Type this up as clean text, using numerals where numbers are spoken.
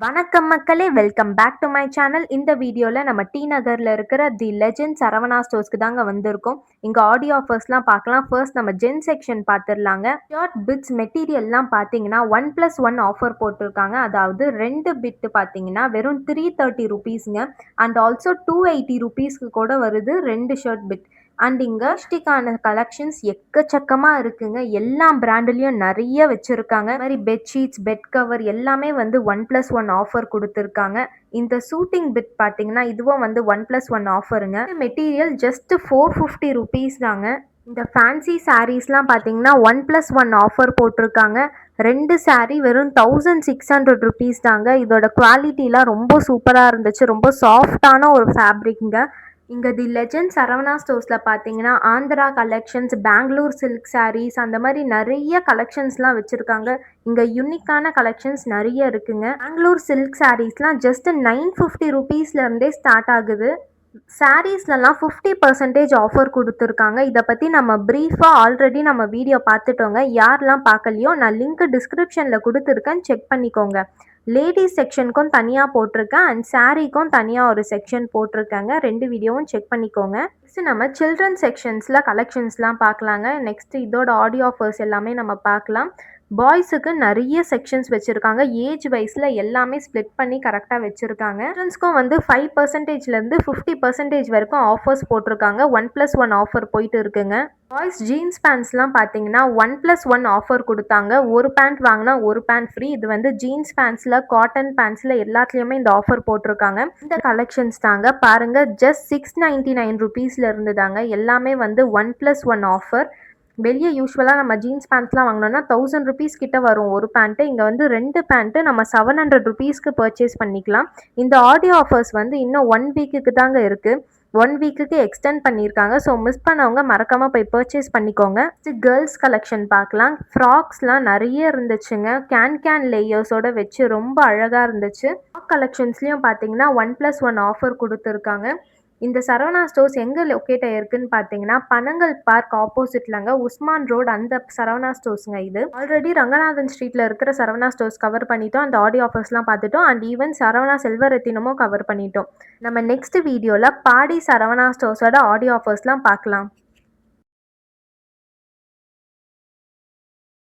வணக்கம் மக்களே, welcome back to my channel. இந்த வீடியோவில் நம்ம டி நகரில் இருக்கிற தி லெஜெண்ட் சரவணா ஸ்டோர்ஸ்க்கு தாங்க வந்திருக்கோம். இங்கே ஆடியோ ஆஃபர்ஸ்லாம் பார்க்கலாம். ஃபர்ஸ்ட் நம்ம ஜென் செக்ஷன் பார்த்துடலாங்க. ஷர்ட் பிட்ஸ் மெட்டீரியல்லாம் பார்த்தீங்கன்னா 1+1 ஆஃபர் போட்டிருக்காங்க. அதாவது 2 பிட்டு பார்த்தீங்கன்னா வெறும் 330 ருபீஸுங்க. அண்ட் ஆல்சோ 280 ருபீஸ்க்கு கூட வருது 2 ஷர்ட் பிட். அண்ட் இங்கே ஸ்டிக்கான கலெக்ஷன்ஸ் எக்கச்சக்கமாக இருக்குங்க. எல்லா பிராண்ட்லேயும் நிறைய வச்சுருக்காங்க. இந்த மாதிரி பெட்ஷீட்ஸ், பெட் கவர் எல்லாமே வந்து 1+1 ஆஃபர் கொடுத்துருக்காங்க. இந்த சூட்டிங் பிட் பார்த்தீங்கன்னா இதுவும் வந்து 1+1 ஆஃபருங்க. மெட்டீரியல் ஜஸ்ட் 450 ருபீஸ் தாங்க. இந்த ஃபேன்சி சாரீஸ்லாம் பார்த்தீங்கன்னா 1+1 ஆஃபர் போட்டிருக்காங்க. 2 சாரீ வெறும் 1600 ருபீஸ் தாங்க. இதோட குவாலிட்டிலாம் ரொம்ப சூப்பராக இருந்துச்சு. ரொம்ப சாஃப்டான ஒரு ஃபேப்ரிக்ங்க. இங்கே தி லெஜெண்ட் சரவணா ஸ்டோர்ஸில் பார்த்தீங்கன்னா ஆந்திரா கலெக்ஷன்ஸ், பெங்களூர் சில்க் சாரீஸ் அந்த மாதிரி நிறைய கலெக்ஷன்ஸ்லாம் வச்சுருக்காங்க. இங்கே யூனிக்கான கலெக்ஷன்ஸ் நிறைய இருக்குங்க. பெங்களூர் சில்க் சாரீஸ்லாம் ஜஸ்ட் 950 ருபீஸ்லேருந்தே ஸ்டார்ட் ஆகுது. சாரீஸ்லலாம் 50% ஆஃபர் கொடுத்துருக்காங்க. இதை பற்றி நம்ம ப்ரீஃபாக ஆல்ரெடி நம்ம வீடியோ பார்த்துட்டோங்க. யாரெல்லாம் பார்க்கலையோ நான் லிங்க் டிஸ்கிரிப்ஷனில் கொடுத்துருக்கேன், செக் பண்ணிக்கோங்க. லேடிஸ் செக்ஷனுக்கும் தனியாக போட்டிருக்கேன் அண்ட் சாரீக்கும் தனியாக ஒரு செக்ஷன் போட்டிருக்காங்க. 2 வீடியோவும் செக் பண்ணிக்கோங்க. நெக்ஸ்ட் நம்ம சில்ட்ரன் செக்ஷன்ஸில் கலெக்ஷன்ஸ்லாம் பார்க்கலாங்க. நெக்ஸ்ட் இதோட ஆடியோ ஆஃபர்ஸ் எல்லாமே நம்ம பார்க்கலாம். பாய்ஸுக்கு நிறைய செக்ஷன்ஸ் வச்சுருக்காங்க. ஏஜ் வைஸில் எல்லாமே ஸ்ப்ளிட் பண்ணி கரெக்டாக வச்சுருக்காங்க. சில்ட்ரன்ஸ்க்கும் வந்து 5%லேருந்து 50% வரைக்கும் ஆஃபர்ஸ் போட்டிருக்காங்க. 1+1 ஆஃபர் போயிட்டு இருக்குங்க. பாய்ஸ் ஜீன்ஸ் பேண்ட்ஸ்லாம் பார்த்தீங்கன்னா 1+1 ஆஃபர் கொடுத்தாங்க. ஒரு பேண்ட் வாங்கினா ஒரு பேண்ட் ஃப்ரீ. இது வந்து ஜீன்ஸ் பேண்ட்ஸில், காட்டன் பேண்ட்ஸில் எல்லாத்துலேயுமே இந்த ஆஃபர் போட்டிருக்காங்க. இந்த கலெக்ஷன்ஸ் தாங்க பாருங்கள். ஜஸ்ட் 699 ருபீஸில் இருந்து தாங்க எல்லாமே வந்து 1+1 ஆஃபர். வெளியே யூஸ்வலாக நம்ம ஜீன்ஸ் பேண்ட்ஸ்லாம் வாங்கினோன்னா 1000 ருபீஸ் கிட்ட வரும் ஒரு பேண்ட்டு. இங்கே வந்து 2 பேண்ட்டு நம்ம 700 ருபீஸ்க்கு பர்ச்சேஸ் பண்ணிக்கலாம். இந்த ஆடியோ ஆஃபர்ஸ் வந்து இன்னும் 1 வீக்குக்கு தாங்க இருக்குது. 1 வீக்குக்கு எக்ஸ்டெண்ட் பண்ணியிருக்காங்க. ஸோ மிஸ் பண்ணவங்க மறக்காமல் போய் பர்ச்சேஸ் பண்ணிக்கோங்க. கேர்ள்ஸ் கலெக்ஷன் பார்க்கலாம். ஃப்ராக்ஸ்லாம் நிறைய இருந்துச்சுங்க. கேன் லேயர்ஸோட வச்சு ரொம்ப அழகாக இருந்துச்சு. ஃப்ராக் கலெக்ஷன்ஸ்லேயும் பார்த்தீங்கன்னா 1+1 ஆஃபர் கொடுத்துருக்காங்க. இந்த சரவணா ஸ்டோர்ஸ் எங்கே லொக்கேட் ஆகிருக்குன்னு பார்த்தீங்கன்னா பனங்கல் பார்க் ஆப்போசிட்லங்க, உஸ்மான் ரோடு, அந்த சரவணா ஸ்டோர்ஸுங்க. இது ஆல்ரெடி ரங்கநாதன் ஸ்ட்ரீட்டில் இருக்கிற சரவணா ஸ்டோர்ஸ் கவர் பண்ணிட்டோம். அந்த ஆடியோ ஆஃபர்ஸ்லாம் பார்த்துட்டோம். அண்ட் ஈவன் சரவணா செல்வரத்தினமும் கவர் பண்ணிட்டோம். நம்ம நெக்ஸ்ட் வீடியோவில் பாடி சரவணா ஸ்டோர்ஸோட ஆடியோ ஆஃபர்ஸ்லாம் பார்க்கலாம்.